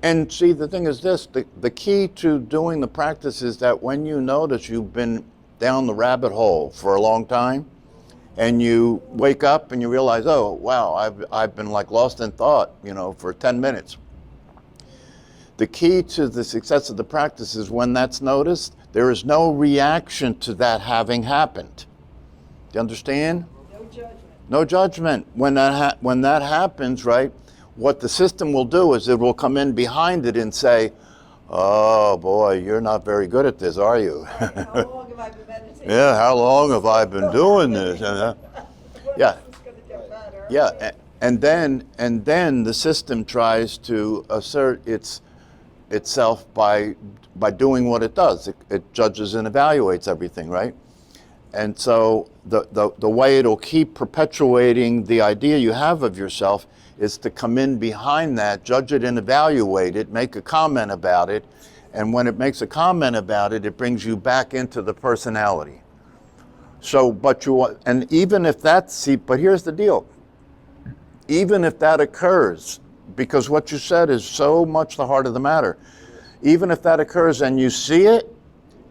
And see, the thing is this, the key to doing the practice is that when you notice you've been down the rabbit hole for a long time, and you wake up and you realize, oh, wow, I've been like lost in thought, for 10 minutes. The key to the success of the practice is when that's noticed, there is no reaction to that having happened. Do you understand? No judgment. No judgment. When that happens, right, what the system will do is it will come in behind it and say, oh boy, you're not very good at this, are you? Right. How long have I been meditating? Yeah, how long have I been doing this? Yeah. It's going to get better. Yeah, and then the system tries to assert itself by doing what it does. It judges and evaluates everything, right? And so the way it'll keep perpetuating the idea you have of yourself is to come in behind that, judge it and evaluate it, make a comment about it, and when it makes a comment about it, it brings you back into the personality. So, but even if but here's the deal. Even if that occurs, because what you said is so much the heart of the matter, even if that occurs and you see it,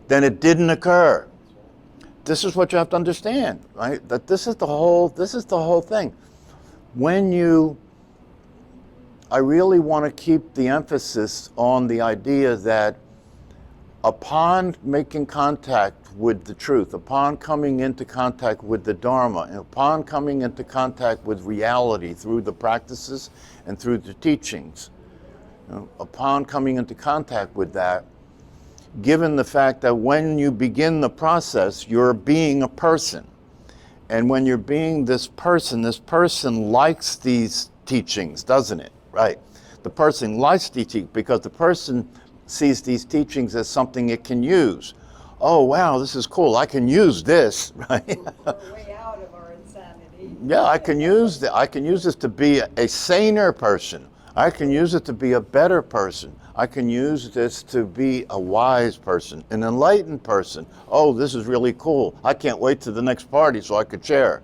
then it didn't occur. This is what you have to understand, right? That this is the whole thing. I really want to keep the emphasis on the idea that upon making contact with the truth, upon coming into contact with the Dharma, and upon coming into contact with reality through the practices and through the teachings, upon coming into contact with that, given the fact that when you begin the process, you're being a person. And when you're being this person likes these teachings, doesn't it? Right. The person likes the teaching because the person sees these teachings as something it can use. Oh, wow, this is cool. I can use this, right? We're way out of our insanity. Yeah, I can use this to be a saner person. I can use it to be a better person. I can use this to be a wise person, an enlightened person. Oh, this is really cool. I can't wait to the next party so I could share,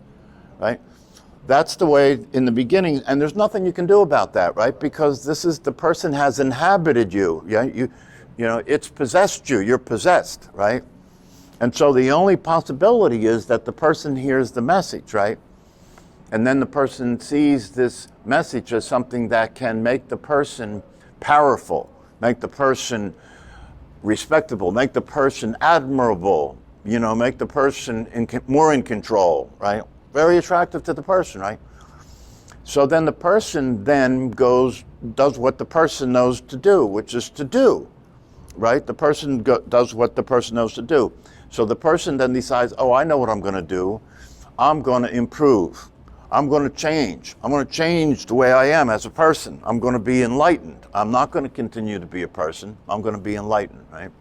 right? That's the way in the beginning, and there's nothing you can do about that, right? Because the person has inhabited you. Yeah, it's possessed you. You're possessed, right? And so the only possibility is that the person hears the message, right? And then the person sees this message as something that can make the person powerful, make the person respectable, make the person admirable, make the person more in control, right? Very attractive to the person, right? So then the person then does what the person knows to do, which is to do, right? The person does what the person knows to do. So the person then decides, oh, I know what I'm going to do. I'm going to improve. I'm going to change. I'm going to change the way I am as a person. I'm going to be enlightened. I'm not going to continue to be a person. I'm going to be enlightened, right?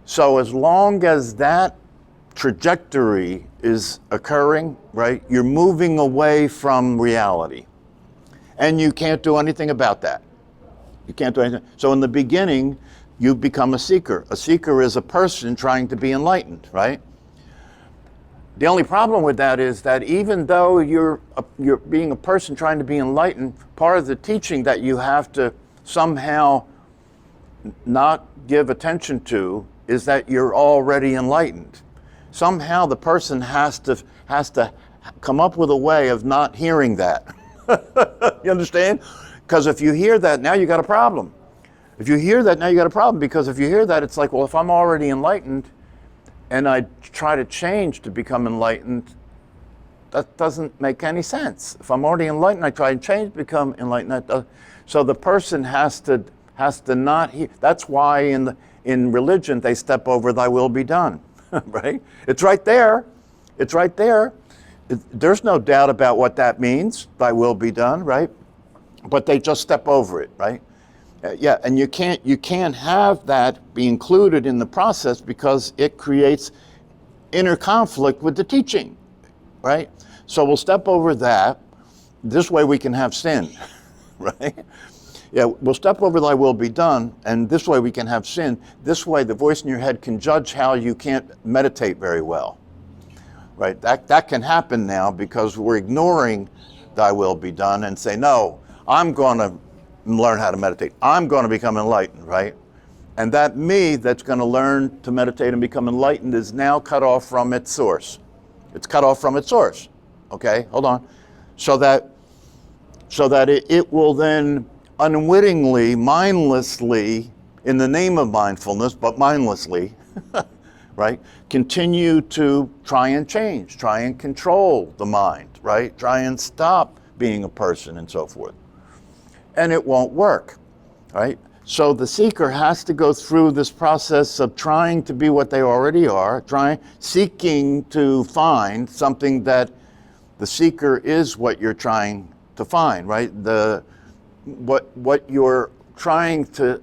So as long as that trajectory is occurring, right, you're moving away from reality. And you can't do anything about that. You can't do anything. So in the beginning, you become a seeker. A seeker is a person trying to be enlightened, right? The only problem with that is that even though you're being a person trying to be enlightened, part of the teaching that you have to somehow not give attention to is that you're already enlightened. Somehow the person has to come up with a way of not hearing that. You understand? Because if you hear that, now you got a problem. If you hear that, now you got a problem. Because if you hear that, it's like, well, if I'm already enlightened and I try to change to become enlightened, that doesn't make any sense. If I'm already enlightened, I try to change to become enlightened. So the person has to not hear. That's why in religion they step over "Thy will be done," right? It's right there. It's right there. There's no doubt about what that means. "Thy will be done," right? But they just step over it, right? Yeah, and you can't have that be included in the process because it creates inner conflict with the teaching, right? So we'll step over that. This way we can have sin, right? Yeah, we'll step over "Thy will be done," and this way we can have sin. This way the voice in your head can judge how you can't meditate very well, right? That can happen now because we're ignoring "Thy will be done" and say, no, I'm going to learn how to meditate. I'm going to become enlightened, right? And that me that's going to learn to meditate and become enlightened is now cut off from its source. It's cut off from its source. Okay, hold on. So that it will then unwittingly, mindlessly, in the name of mindfulness, but mindlessly, right, continue to try and change, try and control the mind, right? Try and stop being a person and so forth. And it won't work, right? So the seeker has to go through this process of trying to be what they already are, seeking to find something that the seeker is what you're trying to find, right? What you're trying to,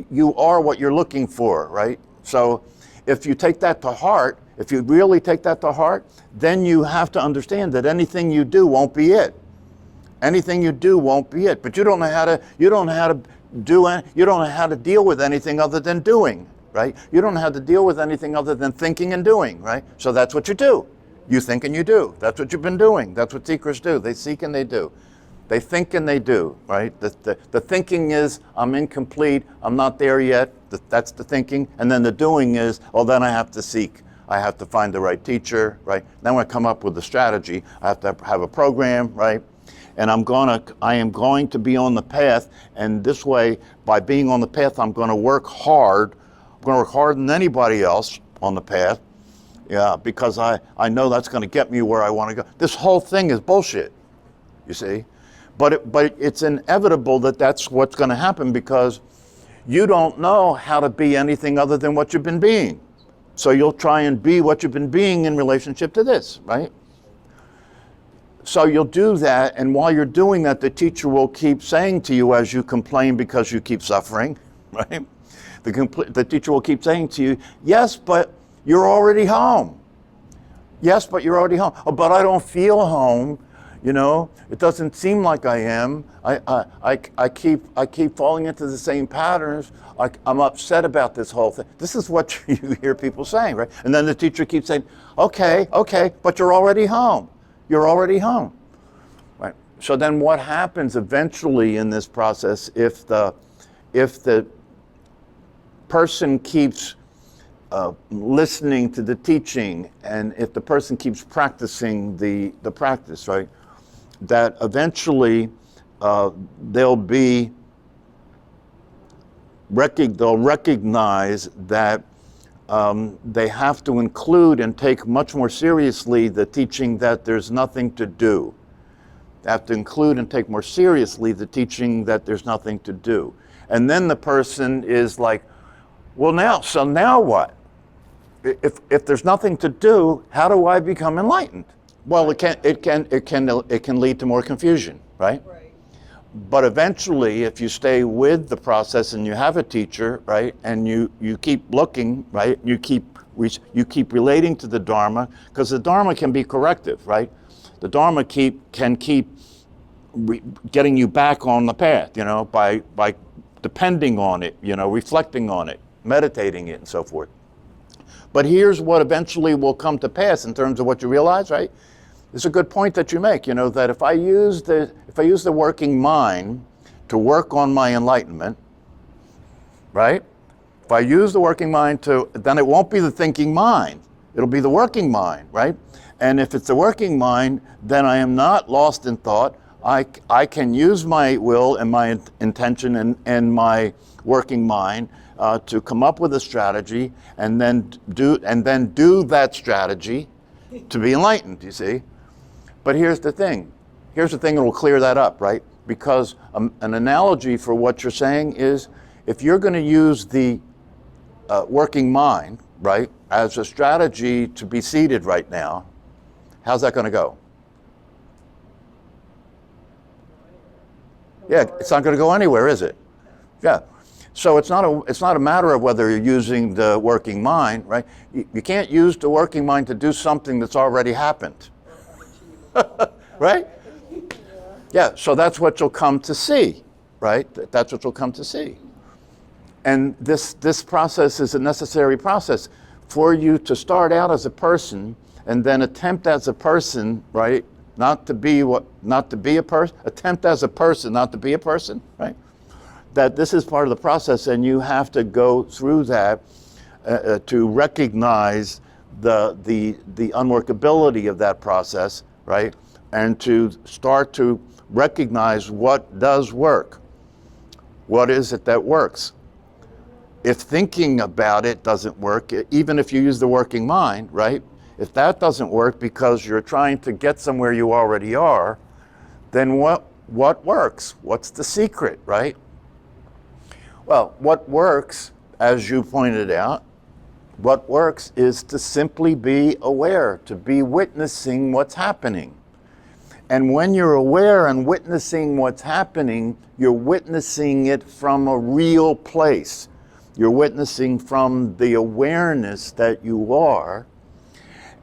you are what you're looking for, right? So if you take that to heart, if you really take that to heart, then you have to understand that anything you do won't be it. Anything you do won't be it. But you don't know how to deal with anything other than doing, right? You don't know how to deal with anything other than thinking and doing, right? So that's what you do. You think and you do. That's what you've been doing. That's what seekers do. They seek and they do. They think and they do, right? The thinking is, I'm incomplete, I'm not there yet. That's the thinking. And then the doing is, oh, then I have to seek. I have to find the right teacher, right? Then I come up with a strategy. I have to have a program, right? And I am going to be on the path, and this way, by being on the path, I'm going to work hard. I'm going to work harder than anybody else on the path, yeah, because I know that's going to get me where I want to go. This whole thing is bullshit, you see. But it's inevitable that that's what's going to happen because you don't know how to be anything other than what you've been being. So you'll try and be what you've been being in relationship to this, right? So you'll do that, and while you're doing that, the teacher will keep saying to you as you complain because you keep suffering, right? The teacher will keep saying to you, yes, but you're already home. Yes, but you're already home. Oh, but I don't feel home. You know, it doesn't seem like I am. I keep falling into the same patterns. I'm upset about this whole thing. This is what you hear people saying, right? And then the teacher keeps saying, okay, but you're already home. You're already home, right? So then what happens eventually in this process if the person keeps listening to the teaching and if the person keeps practicing the practice, right? That eventually they'll recognize that they have to include and take much more seriously the teaching that there's nothing to do. They have to include and take more seriously the teaching that there's nothing to do. And then the person is like, well, now what? If there's nothing to do, how do I become enlightened? Well, it can lead to more confusion, right? Right. But eventually, if you stay with the process and you have a teacher, right, and you keep looking, right, you keep relating to the Dharma, because the Dharma can be corrective, right? The Dharma can keep getting you back on the path, you know, by depending on it, you know, reflecting on it, meditating it, and so forth. But here's what eventually will come to pass in terms of what you realize, right? It's a good point that you make, you know, that if I use the working mind to work on my enlightenment, right? If I use the working mind then it won't be the thinking mind. It'll be the working mind, right? And if it's the working mind, then I am not lost in thought. I can use my will and my intention and my working mind to come up with a strategy and then do that strategy to be enlightened, you see. But here's the thing that will clear that up, right? Because an analogy for what you're saying is if you're going to use the working mind, right, as a strategy to be seated right now, how's that going to go? Yeah, it's not going to go anywhere, is it? Yeah. So it's not a matter of whether you're using the working mind, right? You can't use the working mind to do something that's already happened. Right? Yeah, so that's what you'll come to see, right? That's what you'll come to see. And this process is a necessary process for you to start out as a person and then attempt as a person, right? Not to be a person, attempt as a person, not to be a person, right? that this is part of the process, and you have to go through that to recognize the unworkability of that process, right? And to start to recognize what does work. What is it that works? If thinking about it doesn't work, even if you use the working mind, right? If that doesn't work because you're trying to get somewhere you already are, then what works? What's the secret, right? Well, what works, as you pointed out, what works is to simply be aware, to be witnessing what's happening. And when you're aware and witnessing what's happening, you're witnessing it from a real place. You're witnessing from the awareness that you are.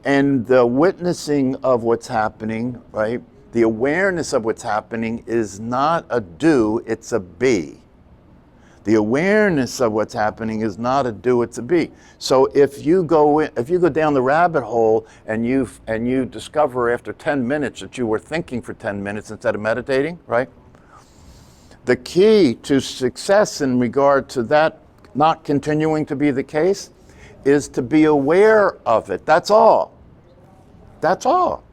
And the witnessing of what's happening, right? The awareness of what's happening is not a do, it's a be. The awareness of what's happening is not a do, it's a be. So if you go down the rabbit hole and you discover after 10 minutes that you were thinking for 10 minutes instead of meditating, right? The key to success in regard to that not continuing to be the case is to be aware of it. That's all. That's all.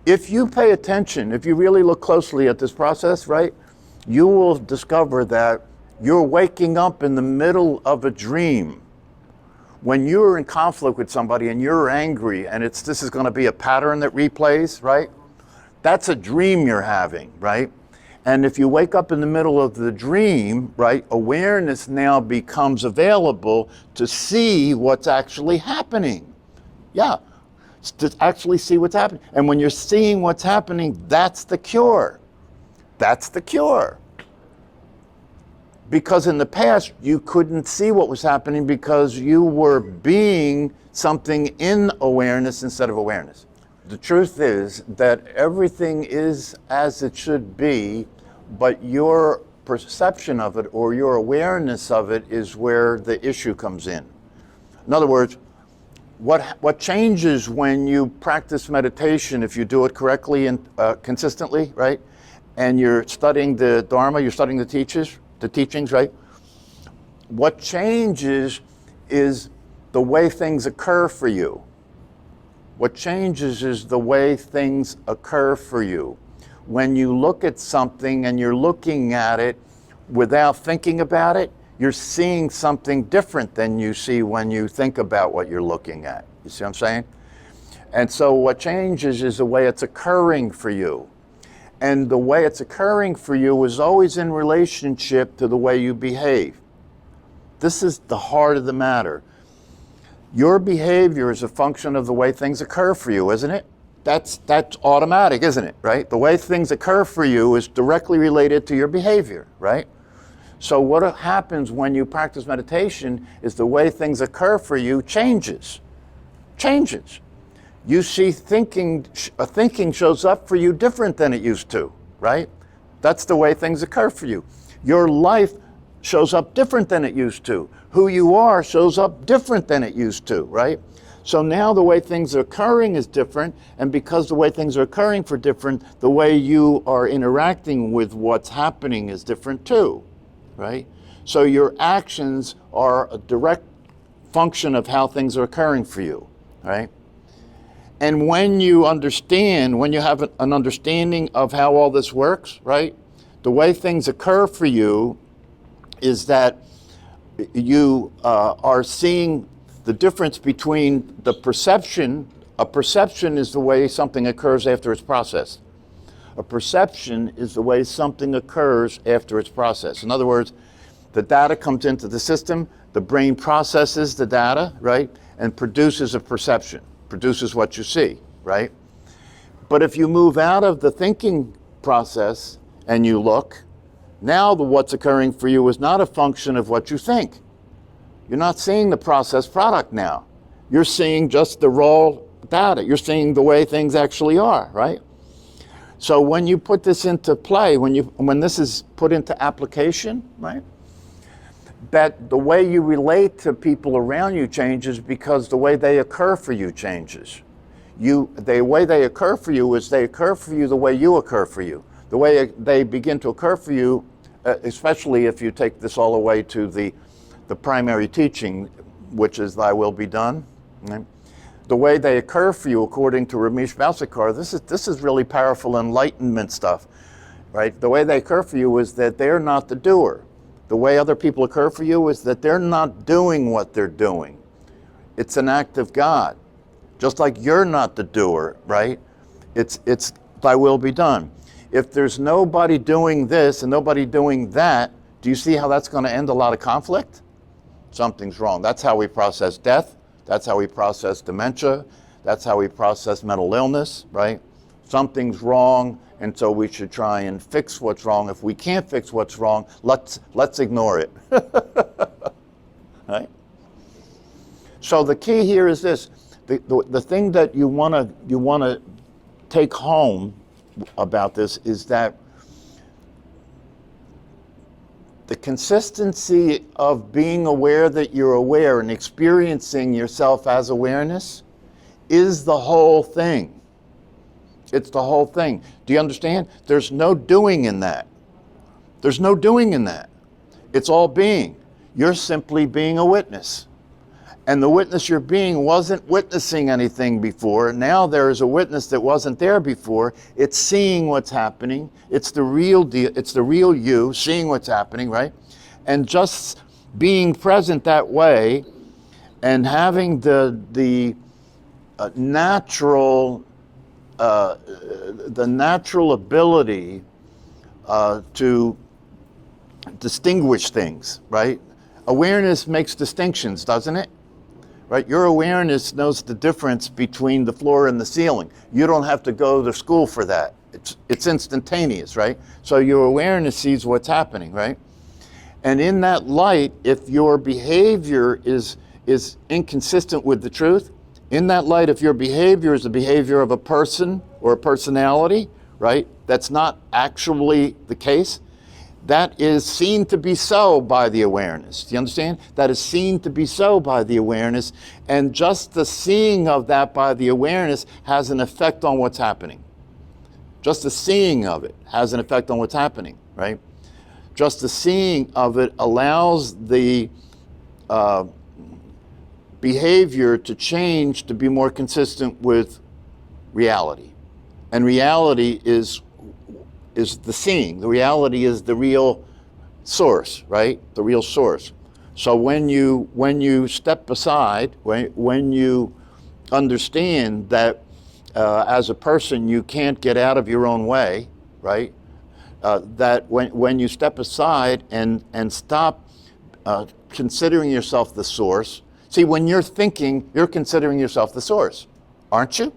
If you pay attention, if you really look closely at this process, right, you will discover that you're waking up in the middle of a dream. When you're in conflict with somebody and you're angry and this is going to be a pattern that replays, right? That's a dream you're having, right? And if you wake up in the middle of the dream, right, awareness now becomes available to see what's actually happening. Yeah, to actually see what's happening. And when you're seeing what's happening, that's the cure. That's the cure. Because in the past, you couldn't see what was happening because you were being something in awareness instead of awareness. The truth is that everything is as it should be, but your perception of it or your awareness of it is where the issue comes in. In other words, what changes when you practice meditation, if you do it correctly and consistently, right? And you're studying the Dharma, you're studying the teachings, right? What changes is the way things occur for you. What changes is the way things occur for you. When you look at something and you're looking at it without thinking about it, you're seeing something different than you see when you think about what you're looking at. You see what I'm saying? And so what changes is the way it's occurring for you. And the way it's occurring for you is always in relationship to the way you behave. This is the heart of the matter. Your behavior is a function of the way things occur for you, isn't it? That's automatic, isn't it, right? The way things occur for you is directly related to your behavior, right? So what happens when you practice meditation is the way things occur for you changes. You see thinking shows up for you different than it used to, right? That's the way things occur for you. Your life shows up different than it used to. Who you are shows up different than it used to, right? So now the way things are occurring is different, and because the way things are occurring for different, the way you are interacting with what's happening is different too, right? So your actions are a direct function of how things are occurring for you, right? And when you understand, when you have an understanding of how all this works, right? The way things occur for you is that you are seeing the difference between the perception. A perception is the way something occurs after it's processed. A perception is the way something occurs after it's processed. In other words, the data comes into the system, the brain processes the data, right? And produces a perception, produces what you see, right? But if you move out of the thinking process and you look, now what's occurring for you is not a function of what you think. You're not seeing the processed product now. You're seeing just the raw data. You're seeing the way things actually are, right? So when you put this into play, when this is put into application, right? That the way you relate to people around you changes because the way they occur for you changes. The way they occur for you is they occur for you the way you occur for you. The way they begin to occur for you especially if you take this all the way to the primary teaching, which is thy will be done. Right? The way they occur for you, according to Ramesh Balsekar, this is really powerful enlightenment stuff, right? The way they occur for you is that they're not the doer. The way other people occur for you is that they're not doing what they're doing. It's an act of God. Just like you're not the doer, right? It's thy will be done. If there's nobody doing this and nobody doing that, do you see how that's going to end a lot of conflict? Something's wrong. That's how we process death. That's how we process dementia. That's how we process mental illness, right? Something's wrong, and so we should try and fix what's wrong. If we can't fix what's wrong, let's ignore it. Right? So the key here is this: the thing that you wanna take home about this is that the consistency of being aware that you're aware and experiencing yourself as awareness is the whole thing. It's the whole thing. Do you understand? There's no doing in that. There's no doing in that. It's all being. You're simply being a witness. And the witness you're being wasn't witnessing anything before. Now there is a witness that wasn't there before. It's seeing what's happening. It's the real deal. It's the real you seeing what's happening, right? And just being present that way and having the natural ability to distinguish things, right? Awareness makes distinctions, doesn't it? Right? Your awareness knows the difference between the floor and the ceiling. You don't have to go to school for that. It's instantaneous, right? So your awareness sees what's happening, right? And in that light, if your behavior is inconsistent with the truth, in that light, if your behavior is the behavior of a person or a personality, right, that's not actually the case, that is seen to be so by the awareness. Do you understand? That is seen to be so by the awareness, and just the seeing of that by the awareness has an effect on what's happening. Just the seeing of it has an effect on what's happening, right? Just the seeing of it allows the behavior to change to be more consistent with reality. And reality is the seeing. The reality is the real source, right? The real source. So when you step aside, when you understand that as a person you can't get out of your own way, right? That when you step aside and stop considering yourself the source. See, when you're thinking, you're considering yourself the source, aren't you?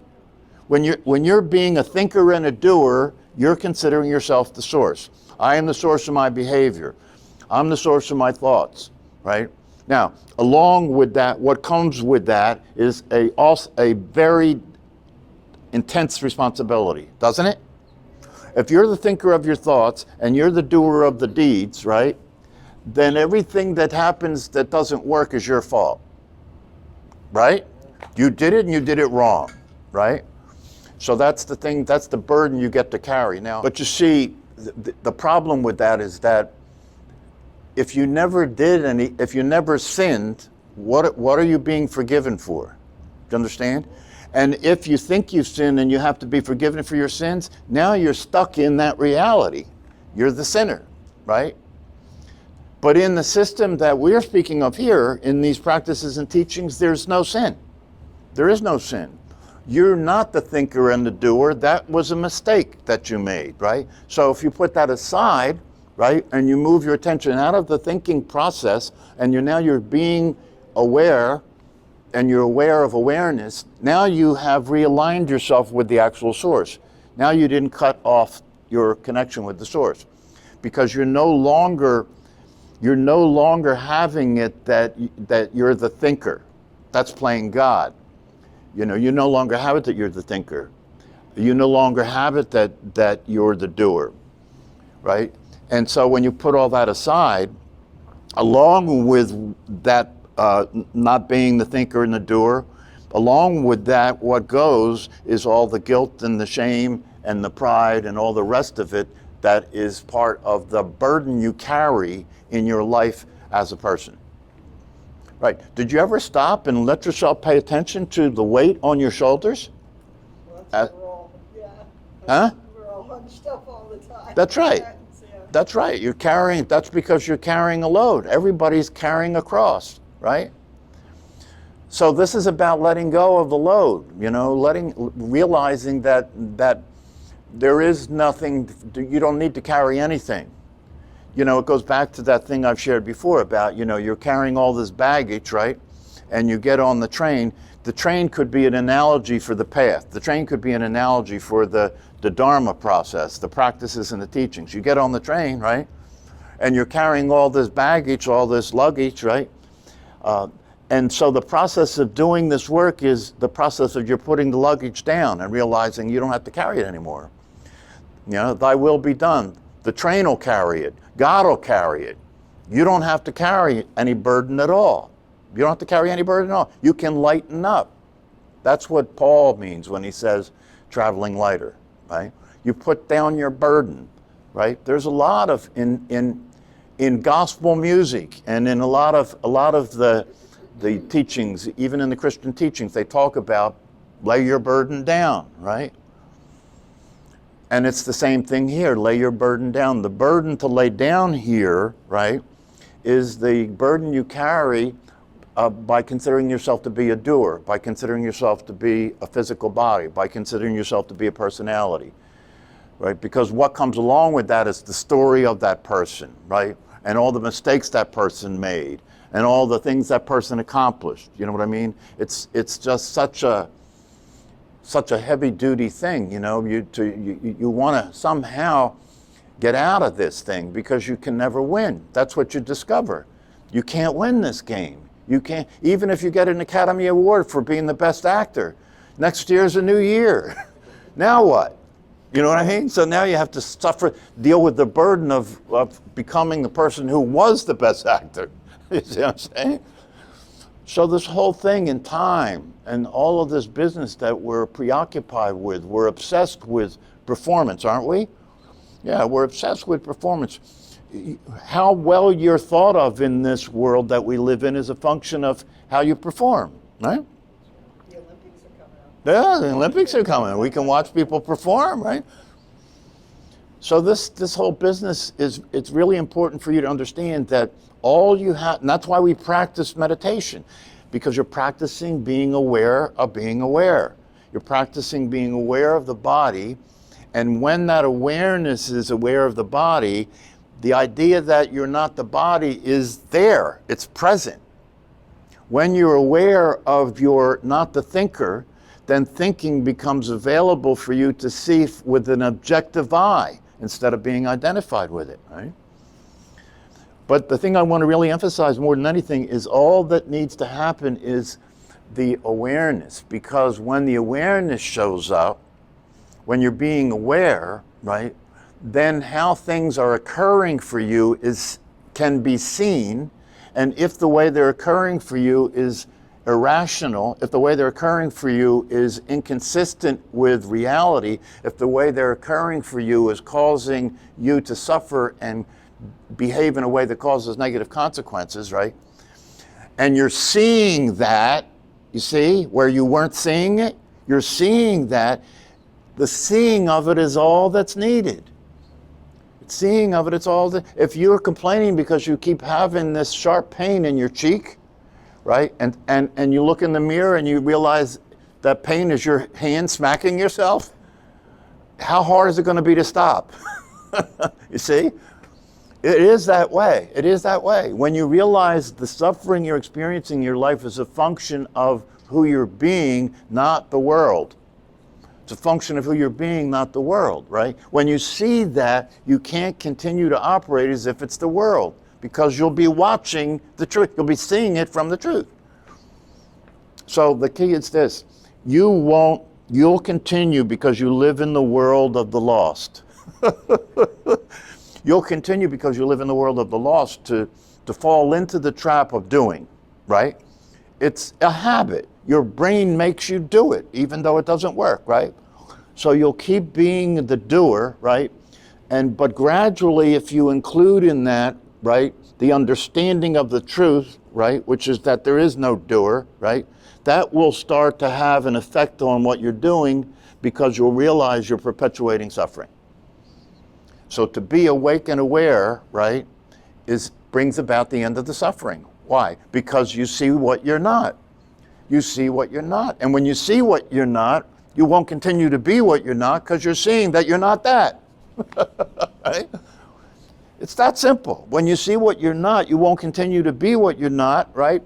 When you're being a thinker and a doer, you're considering yourself the source. I am the source of my behavior. I'm the source of my thoughts, right? Now, along with that, what comes with that is a very intense responsibility, doesn't it? If you're the thinker of your thoughts and you're the doer of the deeds, right, then everything that happens that doesn't work is your fault, right? You did it and you did it wrong, right? So that's the thing, that's the burden you get to carry now. But you see, the problem with that is that if you never if you never sinned, what are you being forgiven for? Do you understand? And if you think you've sinned and you have to be forgiven for your sins, now you're stuck in that reality. You're the sinner, right? But in the system that we're speaking of here, in these practices and teachings, there's no sin. There is no sin. You're not the thinker and the doer. That was a mistake that you made, right? So if you put that aside, right, and you move your attention out of the thinking process, and you're being aware, and you're aware of awareness, now you have realigned yourself with the actual source. Now you didn't cut off your connection with the source, because you're no longer having it that you're the thinker. That's playing God. You know, you no longer have it that you're the thinker. You no longer have it that you're the doer, right? And so when you put all that aside, along with that not being the thinker and the doer, along with that, what goes is all the guilt and the shame and the pride and all the rest of it that is part of the burden you carry in your life as a person. Right. Did you ever stop and let yourself pay attention to the weight on your shoulders? Well, that's what we're all, yeah. Huh? We're all hunched up all the time. That's right. Yeah. That's right. That's because you're carrying a load. Everybody's carrying a cross, right? So this is about letting go of the load, realizing that there is nothing, you don't need to carry anything. It goes back to that thing I've shared before about, you're carrying all this baggage, right? And you get on the train. The train could be an analogy for the path. The train could be an analogy for the Dharma process, the practices and the teachings. You get on the train, right? And you're carrying all this baggage, all this luggage, right? And so the process of doing this work is the process of you're putting the luggage down and realizing you don't have to carry it anymore. Thy will be done. The train will carry it. God will carry it. You don't have to carry any burden at all. You don't have to carry any burden at all. You can lighten up. That's what Paul means when he says traveling lighter, right? You put down your burden, right? There's a lot of in gospel music and in a lot of the teachings, even in the Christian teachings, they talk about lay your burden down, right? And it's the same thing here, lay your burden down. The burden to lay down here, right, is the burden you carry by considering yourself to be a doer, by considering yourself to be a physical body, by considering yourself to be a personality, right? Because what comes along with that is the story of that person, right? And all the mistakes that person made, and all the things that person accomplished. You know what I mean? It's just such a heavy duty thing. You want to somehow get out of this thing because you can never win. That's what you discover. You can't win this game. You can't, even if you get an Academy Award for being the best actor. Next year's a new year. Now what? You know what I mean? So now you have to deal with the burden of becoming the person who was the best actor. You see what I'm saying? So this whole thing in time and all of this business that we're preoccupied with, we're obsessed with performance, aren't we? Yeah, we're obsessed with performance. How well you're thought of in this world that we live in is a function of how you perform, right? The Olympics are coming up. Yeah, the Olympics are coming. We can watch people perform, right? So this whole business it's really important for you to understand that all you have, and that's why we practice meditation, because you're practicing being aware of being aware. You're practicing being aware of the body, and when that awareness is aware of the body, the idea that you're not the body is there, it's present. When you're aware of you're not the thinker, then thinking becomes available for you to see with an objective eye instead of being identified with it, right? But the thing I want to really emphasize more than anything is all that needs to happen is the awareness, because when the awareness shows up, when you're being aware, right, then how things are occurring for you can be seen, and if the way they're occurring for you is irrational, if the way they're occurring for you is inconsistent with reality, if the way they're occurring for you is causing you to suffer and behave in a way that causes negative consequences, right? And you're seeing that, you see, where you weren't seeing it, you're seeing that. The seeing of it is all that's needed. Seeing of it, it's all that. If you're complaining because you keep having this sharp pain in your cheek, right? And you look in the mirror and you realize that pain is your hand smacking yourself, how hard is it going to be to stop? You see? It is that way. It is that way. When you realize the suffering you're experiencing in your life is a function of who you're being, not the world. It's a function of who you're being, not the world, right? When you see that, you can't continue to operate as if it's the world, because you'll be watching the truth. You'll be seeing it from the truth. So the key is this. You'll continue because you live in the world of the lost. You'll continue because you live in the world of the lost to fall into the trap of doing, right? It's a habit. Your brain makes you do it, even though it doesn't work, right? So you'll keep being the doer, right? But gradually, if you include in that, right, the understanding of the truth, right, which is that there is no doer, right, that will start to have an effect on what you're doing, because you'll realize you're perpetuating suffering. So to be awake and aware, right, brings about the end of the suffering. Why? Because you see what you're not. You see what you're not. And when you see what you're not, you won't continue to be what you're not, because you're seeing that you're not that. Right? It's that simple. When you see what you're not, you won't continue to be what you're not, right?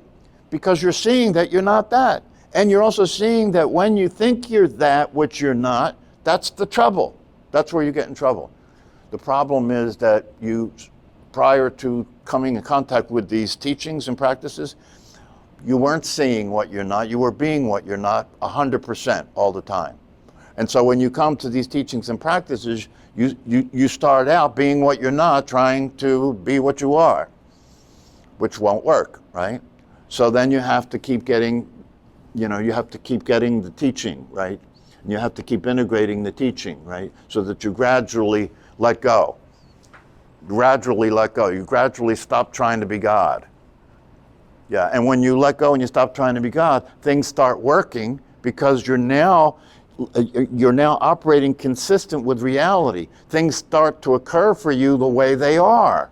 Because you're seeing that you're not that. And you're also seeing that when you think you're that which you're not, that's the trouble. That's where you get in trouble. The problem is that you, prior to coming in contact with these teachings and practices, you weren't seeing what you're not. You were being what you're not 100% all the time. And so when you come to these teachings and practices, you start out being what you're not, trying to be what you are, which won't work, right? So then you have to keep getting, you have to keep getting the teaching, right? And you have to keep integrating the teaching, right? So that you gradually let go. Gradually let go. You gradually stop trying to be God. Yeah, and when you let go and you stop trying to be God, things start working, because you're now operating consistent with reality. Things start to occur for you the way they are.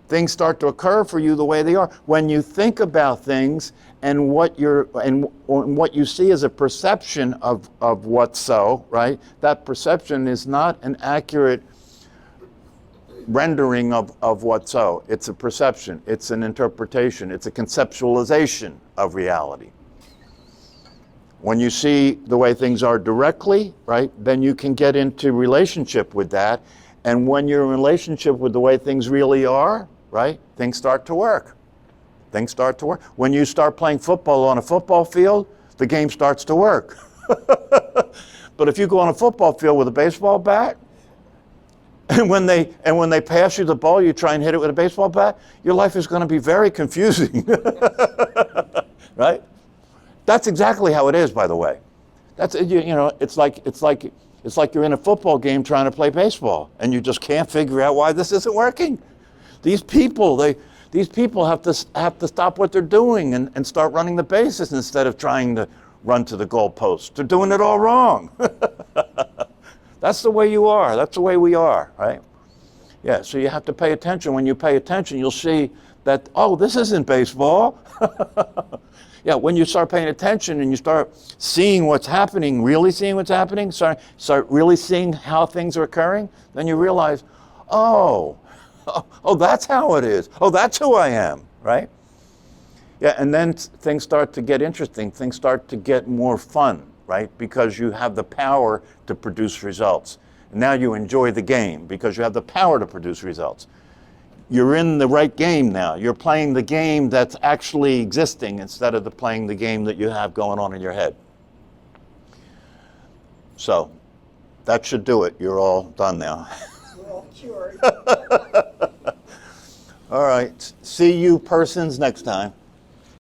Things start to occur for you the way they are. When you think about things and what you see as a perception of what's so, right? That perception is not an accurate rendering of what's so. It's a perception, it's an interpretation, it's a conceptualization of reality. When you see the way things are directly, right, then you can get into relationship with that. And when you're in relationship with the way things really are, right, things start to work. Things start to work. When you start playing football on a football field, the game starts to work. But if you go on a football field with a baseball bat, and when they pass you the ball, you try and hit it with a baseball bat, your life is going to be very confusing. Right? That's exactly how it is, by the way. That's, it's like you're in a football game trying to play baseball, and you just can't figure out why this isn't working. These people have to stop what they're doing and start running the bases instead of trying to run to the goalpost. They're doing it all wrong. That's the way you are. That's the way we are, right? Yeah, so you have to pay attention. When you pay attention, you'll see that, oh, this isn't baseball. Yeah, when you start paying attention and you start seeing what's happening, really seeing what's happening, start really seeing how things are occurring, then you realize, oh, that's how it is. Oh, that's who I am, right? Yeah, and then things start to get interesting. Things start to get more fun, right? Because you have the power to produce results. And now you enjoy the game because you have the power to produce results. You're in the right game now. You're playing the game that's actually existing instead of playing the game that you have going on in your head. So that should do it. You're all done now. We're all cured. All right. See you persons next time.